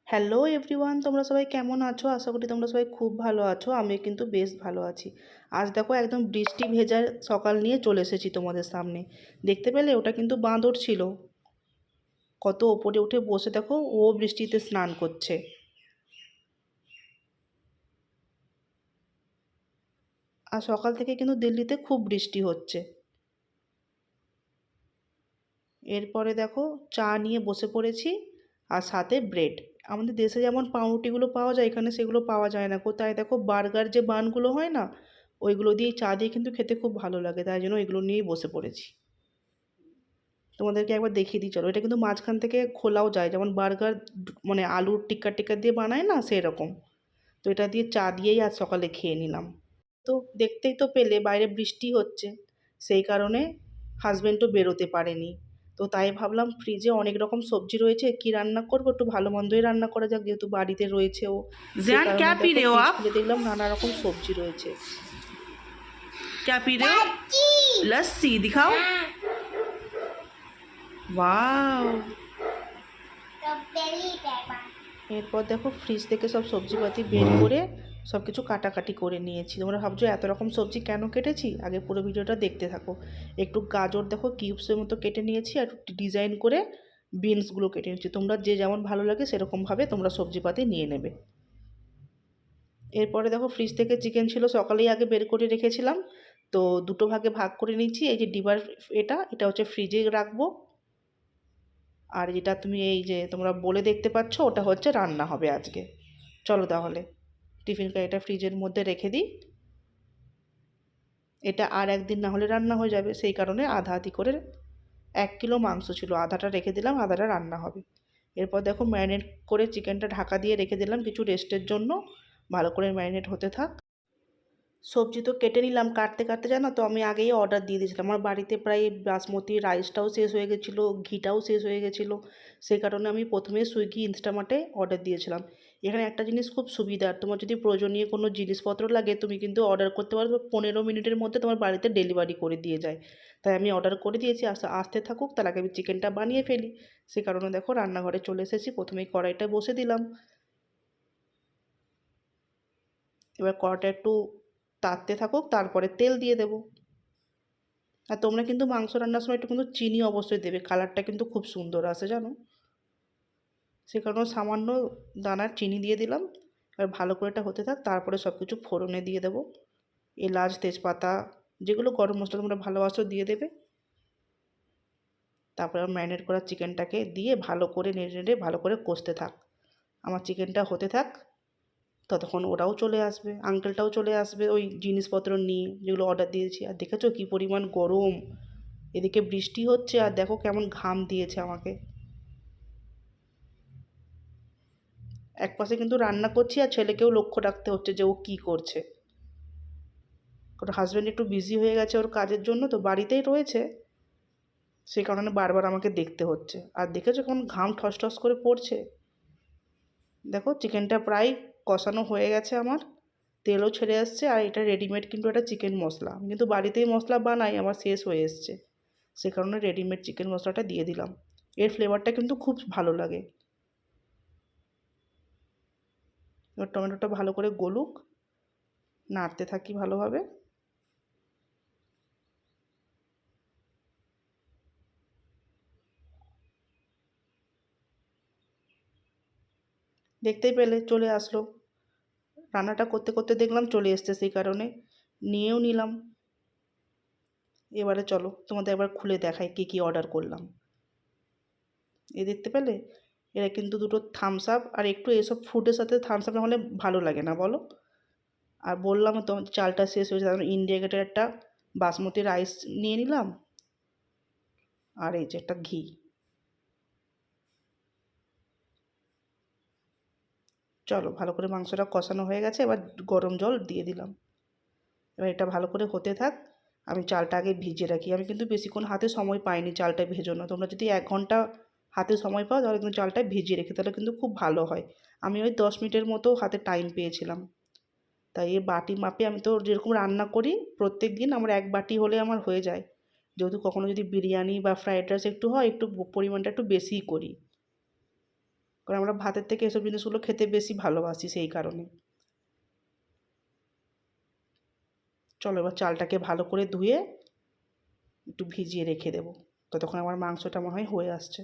Hello everyone, তোমরা সবাই কেমন আছো? আশা করি তোমরা সবাই খুব ভালো আছো। আমি কিন্তু বেশ ভালো আছি। আজ দেখো একদম বৃষ্টি ভেজা সকাল নিয়ে চলে এসেছি তোমাদের সামনে। দেখতে পেলে ওটা কিন্তু বাঁদর ছিল। কত ওপরে উঠে বসে দেখো ও বৃষ্টিতে স্নান করছে। আর সকাল থেকে কিন্তু দিল্লিতে খুব বৃষ্টি হচ্ছে। এরপরে দেখো চা নিয়ে বসে পড়েছি আর সাথে ব্রেড। আমাদের দেশে যেমন পাউরুটিগুলো পাওয়া যায়, এখানে সেগুলো পাওয়া যায় না। কোথায় দেখো বার্গার যে বানগুলো হয় না, ওইগুলো দিয়ে চা দিয়ে কিন্তু খেতে খুব ভালো লাগে, তাই জন্য এগুলো নিয়েই বসে পড়েছি। তোমাদেরকে একবার দেখিয়ে দিই চলো। এটা কিন্তু মাঝখান থেকে খোলাও যায়, যেমন বার্গার মানে আলুর টিক্কা টিক্কা দিয়ে বানায় না, সেরকম। তো এটা দিয়ে চা দিয়েই আজ সকালে খেয়ে নিলাম। তো দেখতেই তো পেলে বাইরে বৃষ্টি হচ্ছে, সেই কারণে হাজব্যান্ডও বেরোতে পারেনি। তো তাই ভাবলাম ফ্রিজে অনেক রকম সবজি রয়েছে, কি রান্না করবো, একটু ভালো মন্দই রান্না করা যাক, যেহেতু বাড়িতে রয়েছে ও। সেই কারণে দেখো ফ্রিজ খুলে দেখলাম নানা রকম সবজি রয়েছে। क्या पी रहे हो? लस्सी दिखाओ। वाओ। এরপর দেখো ফ্রিজ থেকে সব সবজিপাতি বের করে সব কিছু কাটাকাটি করে নিয়েছি। তোমরা ভাবছো এত রকম সবজি কেন কেটেছি, আগে পুরো ভিডিওটা দেখতে থাকো। একটু গাজর দেখো কিউবসের মতো কেটে নিয়েছি, আর একটু ডিজাইন করে বিনসগুলো কেটে নিয়েছি। তোমরা যে যেমন ভালো লাগে সেরকমভাবে তোমরা সবজিপাতি নিয়ে নেবে। এরপরে দেখো ফ্রিজ থেকে চিকেন ছিল, সকালেই আগে বের করে রেখেছিলাম। তো দুটো ভাগে ভাগ করে নিচ্ছি। এই যে ডিবার এটা এটা হচ্ছে ফ্রিজে রাখবো, আর যেটা তুমি এই যে তোমরা বলে দেখতে পাচ্ছ ওটা হচ্ছে রান্না হবে আজকে। চলো তাহলে টিফিন কারিটা ফ্রিজের মধ্যে রেখে দিই। এটা আর একদিন না হলে রান্না হয়ে যাবে, সেই কারণে আধা আধি করে 1 কিলো মাংস ছিল, আধাটা রেখে দিলাম, আধাটা রান্না হবে। এরপর দেখো ম্যারিনেট করে চিকেনটা ঢাকা দিয়ে রেখে দিলাম কিছু রেস্টের জন্য, ভালো করে ম্যারিনেট হতে থাক। সবজি তো কেটে নিলাম, কাটতে কাটতে জানো তো আমি আগেই অর্ডার দিয়ে দিয়েছিলাম। আমার বাড়িতে প্রায় বাসমতি রাইসটাও শেষ হয়ে গেছিলো, ঘিটাও শেষ হয়ে গেছিলো, সেই কারণে আমি প্রথমে সুইগি ইনস্টামার্টে অর্ডার দিয়েছিলাম। এখানে একটা জিনিস খুব সুবিধার, তোমার যদি প্রয়োজনীয় কোনো জিনিসপত্র লাগে তুমি কিন্তু অর্ডার করতে পারো, 15 মিনিটের মধ্যে তোমার বাড়িতে ডেলিভারি করে দিয়ে যায়। তাই আমি অর্ডার করে দিয়েছি, আসতে থাকুক, তার আগে আমি চিকেনটা বানিয়ে ফেলি। সেই কারণে দেখো রান্নাঘরে চলে এসেছি, প্রথমেই কড়াইটা বসে দিলাম। এবার কড়াইটা একটু তাততে থাকুক, তারপরে তেল দিয়ে দেবো। আর তোমরা কিন্তু মাংস রান্নার সময় একটু কিন্তু চিনি অবশ্যই দেবে, কালারটা কিন্তু খুব সুন্দর আসে জানো। সে কারণে সামান্য দানার চিনি দিয়ে দিলাম। এবার ভালো করে এটা হতে থাক, তারপরে সব কিছু ফোড়নে দিয়ে দেবো। এলাচ তেজপাতা যেগুলো গরম মশলা তোমরা ভালোবাসো দিয়ে দেবে। তারপরে ম্যারিনেট করা চিকেনটাকে দিয়ে ভালো করে নেড়ে নেড়ে ভালো করে কষতে থাক। আমার চিকেনটা হতে থাক, ততক্ষণ ওরাও চলে আসবে, আঙ্কেলটাও চলে আসবে ওই জিনিসপত্র নিয়ে যেগুলো অর্ডার দিয়েছি। আর দেখেছো কী পরিমাণ গরম, এদিকে বৃষ্টি হচ্ছে আর দেখো কেমন ঘাম দিয়েছে আমাকে। একপাশে কিন্তু রান্না করছি আর ছেলেকেও লক্ষ্য রাখতে হচ্ছে যে ও কী করছে, কারণ হাজব্যান্ড একটু বিজি হয়ে গেছে ওর কাজের জন্য, তো বাড়িতেই রয়েছে, সেই কারণে বারবার আমাকে দেখতে হচ্ছে। আর দেখেছো কেমন ঘাম ঠস ঠস করে পড়ছে। দেখো চিকেনটা প্রায় কষানো হয়ে গেছে আমার, তেলও ছেড়ে আসছে। আর এটা রেডিমেড কিন্তু একটা চিকেন মশলা, আমি কিন্তু বাড়িতেই মশলা বানাই, আমার শেষ হয়ে এসছে, সে কারণে রেডিমেড চিকেন মশলাটা দিয়ে দিলাম। এর ফ্লেভারটা কিন্তু খুব ভালো লাগে। এবার টমেটোটা ভালো করে গলুক, নাড়তে থাকি ভালোভাবে। দেখতেই পেলে চলে আসলো, রান্নাটা করতে করতে দেখলাম চলে এসছে, সেই কারণে নিয়েও নিলাম। এবারে চলো তোমাদের একবার খুলে দেখাই কী কী অর্ডার করলাম। এই দেখতে পেলে এরা কিন্তু দুটো থামস আপ, আর একটু এসব ফুডের সাথে থামস আপ না হলে ভালো লাগে না বলো। আর বললাম তো চালটা শেষ হয়েছে, তার ইন্ডিয়া গেটের একটা বাসমতি রাইস নিয়ে নিলাম, আর এই যে একটা ঘি। চলো ভালো করে মাংসটা কষানো হয়ে গেছে, এবার গরম জল দিয়ে দিলাম। এবার এটা ভালো করে হতে থাক। আমি চালটা আগে ভিজিয়ে রাখি, আমি কিন্তু বেশিক্ষণ হাতে সময় পাইনি চালটা ভেজানো। তোমরা যদি 1 ঘন্টা হাতে সময় পাও তাহলে কিন্তু চালটা ভিজিয়ে রেখে তাহলে কিন্তু খুব ভালো হয়। আমি ওই 10 মিনিটের মতো হাতে টাইম পেয়েছিলাম। তাই এই বাটি মাপে আমি তো যেরকম রান্না করি প্রত্যেক দিন আমার 1 বাটি হলে আমার হয়ে যায়। যেহেতু কখনো যদি বিরিয়ানি বা ফ্রাইড রাইস একটু হয়, একটু পরিমাণটা একটু বেশিই করি, কারণ আমরা ভাতের থেকে এসব জিনিসগুলো খেতে বেশি ভালোবাসি, সেই কারণে। চলো এবার চালটাকে ভালো করে ধুয়ে একটু ভিজিয়ে রেখে দেবো, ততক্ষণ আমার মাংসটা মনে হয় হয়ে আসছে।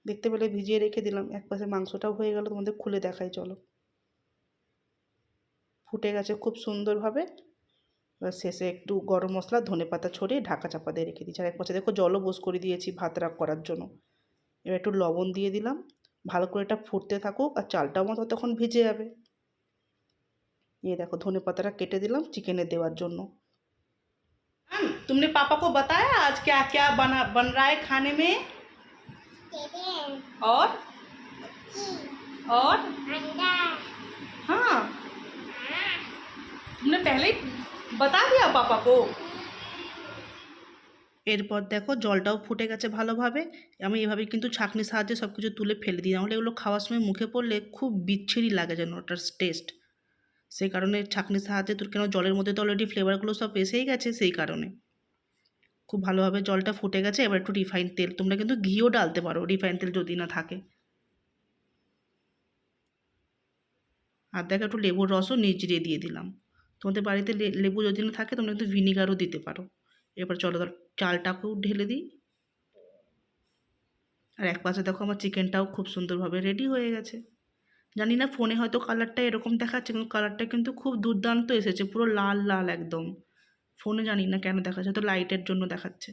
দেখতে পেলে ভিজিয়ে রেখে দিলাম, এক পাশে মাংসটাও হয়ে গেল, তোমাদের খুলে দেখাই চলো। ফুটে গেছে খুব সুন্দরভাবে। এবার শেষে একটু গরম মশলা ধনেপাতা ছড়িয়ে ঢাকা চাপা দিয়ে রেখে দিচ্ছি। আর এক পাশে দেখো জলও বোস করে দিয়েছি ভাত রাখ করার জন্য। এবার একটু লবণ দিয়ে দিলাম, ভালো করে এটা ফুটতে থাকুক আর চালটাও আমার ততক্ষণ ভিজে যাবে। ये देखो धने पत्ता केटे दिलाम चिकेने देवार जन्य। तुमने पापा को बताया आज क्या क्या बन रहा है खाने में? और अंडा। हाँ, तुमने पहले ही बता दिया पापा को। এরপর দেখো জলটাও ফুটে গেছে ভালোভাবে। আমি এভাবে কিন্তু ছাঁকনির সাহায্যে সব কিছু তুলে ফেলে দিই, নাহলে এগুলো খাওয়ার সময় মুখে পড়লে খুব বিচ্ছিরি লাগে যেন ওটার টেস্ট। সেই কারণে ছাঁকনির সাহায্যে, তোর কেন জলের মধ্যে তো অলরেডি ফ্লেভারগুলো সব এসেই গেছে, সেই কারণে। খুব ভালোভাবে জলটা ফুটে গেছে। এবার একটু রিফাইন তেল, তোমরা কিন্তু ঘিও ডালতে পারো রিফাইন তেল যদি না থাকে। আর দেখো একটু লেবুর রসও নিচড়িয়ে দিয়ে দিলাম। তোমাদের বাড়িতে লেবু যদি না থাকে তোমরা কিন্তু ভিনিগারও দিতে পারো। এবার চলো চালটাকেও ঢেলে দিই। আর এক পাশে দেখো আমার চিকেনটাও খুব সুন্দরভাবে রেডি হয়ে গেছে। জানি না ফোনে হয়তো কালারটা এরকম দেখাচ্ছে, কিন্তু কালারটা কিন্তু খুব দুর্দান্ত এসেছে, পুরো লাল লাল একদম। ফোনে জানি না কেন দেখাচ্ছে, তো লাইটের জন্য দেখাচ্ছে।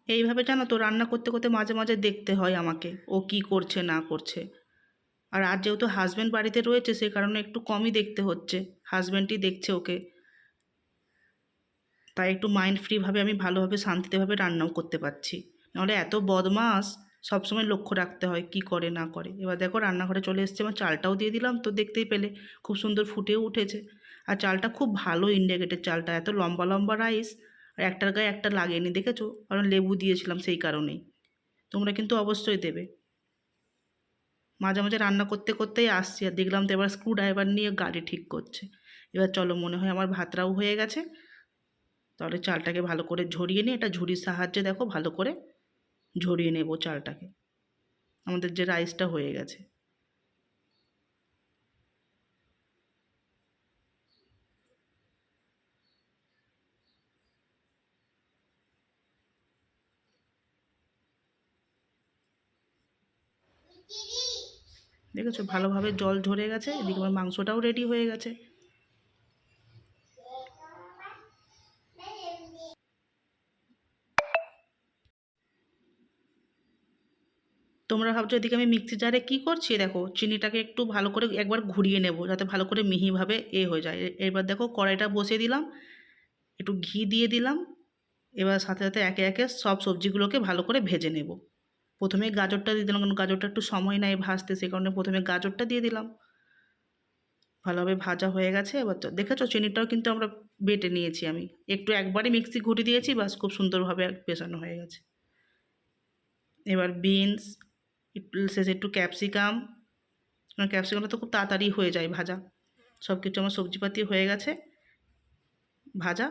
এইভাবে জানো তো রান্না করতে করতে মাঝে মাঝে দেখতে হয় আমাকে ও কি করছে না করছে। আর আজ যেহেতু হাজব্যান্ড বাড়িতে রয়েছে সেই কারণে একটু কমই দেখতে হচ্ছে, হাজব্যান্ডই দেখছে ওকে। তাই একটু মাইন্ড ফ্রিভাবে আমি ভালোভাবে শান্তিতেভাবে রান্নাও করতে পারছি। নাহলে এত বদমাস, সবসময় লক্ষ্য রাখতে হয় কি করে না করে। এবার দেখো রান্নাঘরে চলে এসছে, আমার চালটাও দিয়ে দিলাম, তো দেখতেই পেলে খুব সুন্দর ফুটেও উঠেছে। আর চালটা খুব ভালো ইন্ডিয়া গেটের চালটা, এত লম্বা লম্বা রাইস, আর একটার গায়ে একটা লাগেনি, দেখেছো? কারণ লেবু দিয়েছিলাম সেই কারণেই। তোমরা কিন্তু অবশ্যই দেবে। মাঝে মাঝে রান্না করতে করতেই আসছি আর দেখলাম তো এবার স্ক্রু ড্রাইভার নিয়ে গাড়ি ঠিক করছে। এবার চলো, মনে হয় আমার ভাতটাও হয়ে গেছে। তাহলে চালটাকে ভালো করে ঝরিয়ে নিয়ে, এটা ঝুড়ির সাহায্যে দেখো ভালো করে ঝরিয়ে নেব চালটাকে। আমাদের যে রাইসটা হয়ে গেছে। দেখেছো ভালোভাবে জল ঝরে গেছে, এদিকে আমার মাংসটাও রেডি হয়ে গেছে। তোমরা ভাবছো এদিকে আমি মিক্সি জারে কী করছি, দেখো চিনিটাকে একটু ভালো করে একবার ঘুরিয়ে নেব যাতে ভালো করে মিহিভাবে হয়ে যায়। এবার দেখো কড়াইটা বসিয়ে দিলাম, একটু ঘি দিয়ে দিলাম। এবার সাথে সাথে একে একে সব সবজিগুলোকে ভালো করে ভেজে নেব। প্রথমে গাজরটা দিয়ে দিলাম, কারণ গাজরটা একটু সময় নেয় ভাজতে, সে কারণে প্রথমে গাজরটা দিয়ে দিলাম। ভালোভাবে ভাজা হয়ে গেছে। এবার তো দেখেছো চিনিটাও কিন্তু আমরা বেটে নিয়েছি, আমি একটু একবারই মিক্সি ঘুরিয়ে দিয়েছি, বাস খুব সুন্দরভাবে পেছানো হয়ে গেছে। এবার বিনস, শেষে একটু ক্যাপসিকাম, ক্যাপসিকামটা তো খুব তাড়াতাড়ি হয়ে যায় ভাজা। সব কিছু আমার সবজিপাতি হয়ে গেছে ভাজা।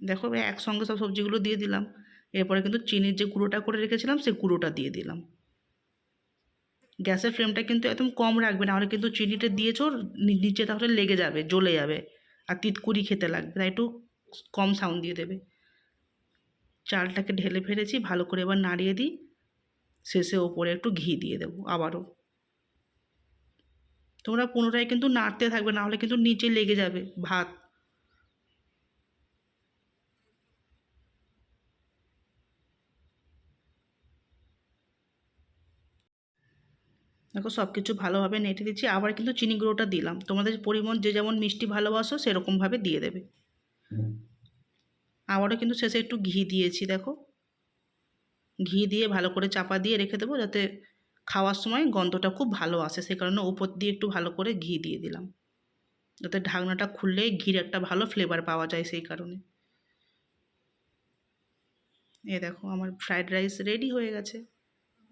দেখো একসঙ্গে সব সবজিগুলো দিয়ে দিলাম। এরপরে কিন্তু চিনির যে গুঁড়োটা করে রেখেছিলাম সেই গুঁড়োটা দিয়ে দিলাম। গ্যাসের ফ্লেমটা কিন্তু একদম কম রাখবে, নাহলে কিন্তু চিনিটা দিয়েছো নিচে তাহলে লেগে যাবে, জ্বলে যাবে আর তিতকুড়ি খেতে লাগবে, তাই একটু কম সাউন্ড দিয়ে দেবে। চালটাকে ঢেলে ফেলেছি, ভালো করে এবার নাড়িয়ে দিই। শেষে ওপরে একটু ঘি দিয়ে দেবো আবারও। তোমরা পুনরায় কিন্তু নাড়তে থাকবে, নাহলে কিন্তু নিচে লেগে যাবে ভাত। দেখো সব কিছু ভালোভাবে নেড়ে দিচ্ছি, আবার কিন্তু চিনি গুঁড়োটা দিলাম। তোমাদের পরিমাণ যে যেমন মিষ্টি ভালোবাসো সেরকমভাবে দিয়ে দেবে। আবারও কিন্তু শেষে একটু ঘি দিয়েছি, দেখো ঘি দিয়ে ভালো করে চাপা দিয়ে রেখে দেবো, যাতে খাওয়ার সময় গন্ধটা খুব ভালো আসে, সেই কারণে উপর দিয়ে একটু ভালো করে ঘি দিয়ে দিলাম, যাতে ঢাকনাটা খুললেই ঘির একটা ভালো ফ্লেভার পাওয়া যায়, সেই কারণে। এ দেখো আমার ফ্রায়েড রাইস রেডি হয়ে গেছে।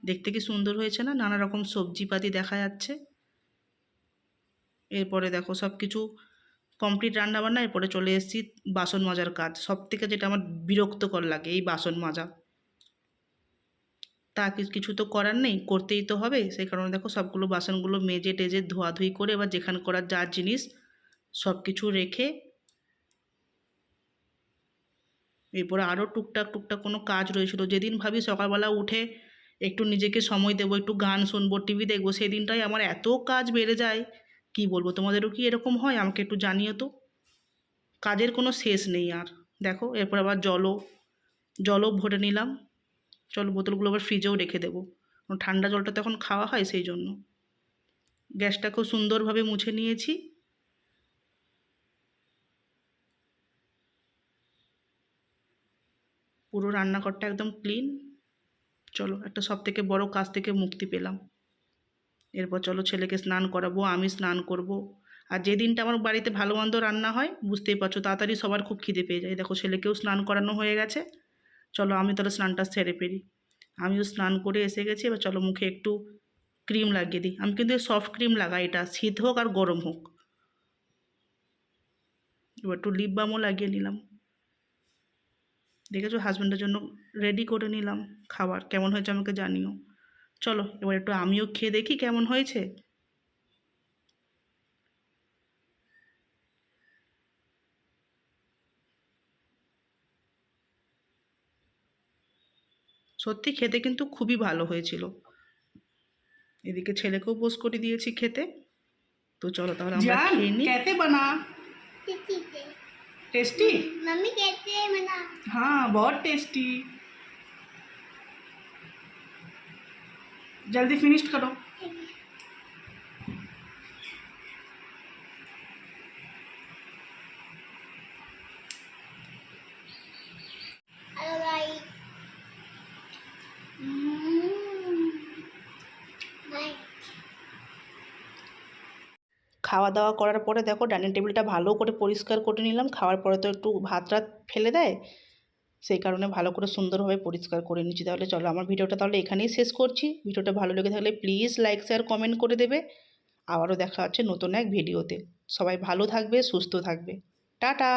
দেখতে কি সুন্দর হয়েছে না, নানা রকম সবজিপাতি দেখা যাচ্ছে। এরপরে দেখো সব কিছু কমপ্লিট রান্নাবান্না, এরপরে চলে এসেছি বাসন মাজার কাজ। সবথেকে যেটা আমার বিরক্তকর লাগে এই বাসন মাজা। তা কিছু তো করার নেই, করতেই তো হবে। সেই কারণে দেখো সবগুলো বাসনগুলো মেজে টেজে ধোয়াধুয়ি করে এবার যেখানে করার যা জিনিস সব কিছু রেখে এরপরে আরও টুকটাক টুকটাক কোনো কাজ রয়েছিল। যেদিন ভাবি সকালবেলা উঠে একটু নিজেকে সময় দেবো, একটু গান শুনবো, টিভি দেখবো, সেই দিনটাই আমার এত কাজ বেড়ে যায় কি বলবো। তোমাদেরও কি এরকম হয়? আমাকে একটু জানিও তো। কাজের কোনো শেষ নেই আর। দেখো এরপর আবার জলও ভরে নিলাম। চলো বোতলগুলো আবার ফ্রিজেও রেখে দেবো, ঠান্ডা জলটা তো এখন খাওয়া হয় সেই জন্য। গ্যাসটাকেও সুন্দরভাবে মুছে নিয়েছি। পুরো রান্নাঘরটা একদম ক্লিন। চলো একটা সব থেকে বড় কাজ থেকে মুক্তি পেলাম। এরপর চলো ছেলেকে স্নান করাবো, আমি স্নান করব। আর যে দিনটা আমার বাড়িতে ভালো মন্দ রান্না হয় বুঝতেই পারছো, তাড়াতাড়ি সবার খুব খিদে পেয়ে যায়। দেখো ছেলেকেও স্নান করানো হয়ে গেছে। চলো আমি তাহলে স্নানটা সেরে ফেরি। আমিও স্নান করে এসে গেছি। এবার চলো মুখে একটু ক্রিম লাগিয়ে দিই। আমি কিন্তু সফট ক্রিম লাগাই, এটা শীত হোক আর গরম হোক। এবার একটু লিপ বামও লাগিয়ে নিলাম। দেখেছো হাজব্যান্ডের জন্য রেডি করে নিলাম খাবার। কেমন হয়েছে আমাকে জানিও। চলো এবার একটু আমিও খেয়ে দেখি কেমন হয়েছে। সত্যি খেতে কিন্তু খুবই ভালো হয়েছিল। এদিকে ছেলেকেও পোস্ট করে দিয়েছি খেতে। তো চলো তাহলে আমরা খেয়ে নিই। कैसे बना? टेस्टी? मम्मी कैसे बना? हाँ बहुत टेस्टी। जल्दी फिनिश करो। Hello guys. Nice. খাওয়া দাওয়া করার পরে দেখো ডাইনিং টেবিলটা ভালো করে পরিষ্কার করে নিলাম। খাওয়ার পরে তো একটু ভাত রাত ফেলে দেয়, সেই কারণে ভালো করে সুন্দরভাবে পরিষ্কার করে নিচ্ছি। তাহলে চলো আমার ভিডিওটা তাহলে এখানেই শেষ করছি। ভিডিওটা ভালো লেগে থাকলে প্লিজ লাইক শেয়ার কমেন্ট করে দেবে। আবারও দেখা হচ্ছে নতুন এক ভিডিওতে। সবাই ভালো থাকবে, সুস্থ থাকবে। টাটা।